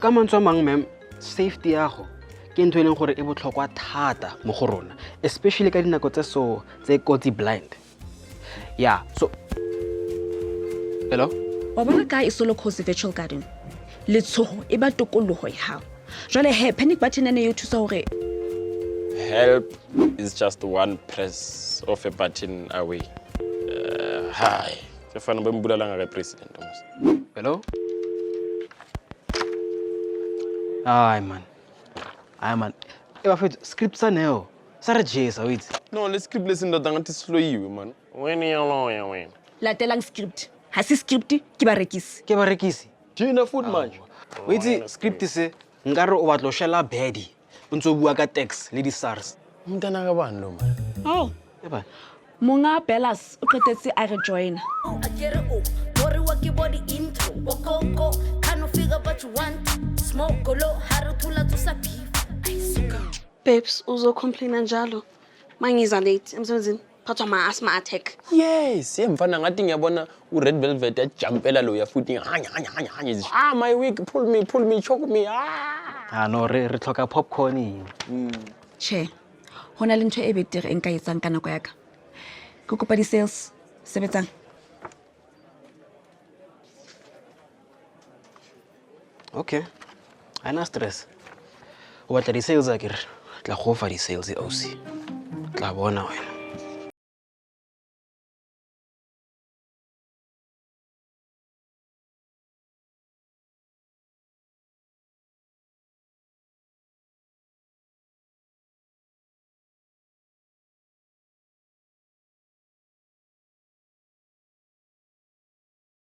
Ka mantswe a mang ma'am, safety ya go ke ntho e leng gore e botlhokwa thata mo go rona, especially ka dinako tse kotsi blind. Yeah, so hello? Wa bona ka e solo cause virtual garden. Letshogo e ba tokologo ya hao. Jwale he panic button ene yo thusa hore help is just one press of a button away. Hi. Ke fana ba mbula langa ka president almost. Hello? Ay man. Eba fethu script sa neo. Sa re jesa wait. No, let's script lesson that ngathi slow you man. When you lawyer when. latelang script. Ha se script ke barekisi. Ke barekisi. Dina food manje. Wait, script se ngare o batlo shela bedi. O ntse o bua ka tax le di SARS. Mntana ka bani lo man? Oh, Eba. monga Bellas o qetetse a re join. Akere o bori wa ke body intro okoko kano figure but you want smoke lo haro thula tsusa beef ayisuka Babes, uzocomplaina njalo. Mangiza late emsebenzini. Phathwa ma-asthma attack. Yes, mfana ngathi ngiyabona u red velvet ya jumpela lo ya futhi hanya. Ah my wig pull me choke me. Ah no re tlhoka popcorn. Che. Hona le ntho e betere enka etsang ka nako ya ka. Ke kopa di sales sebetsang. Okay. Ana stress. O batla di sales akere. Tla go fa di sales e ausi. Tla bona wena.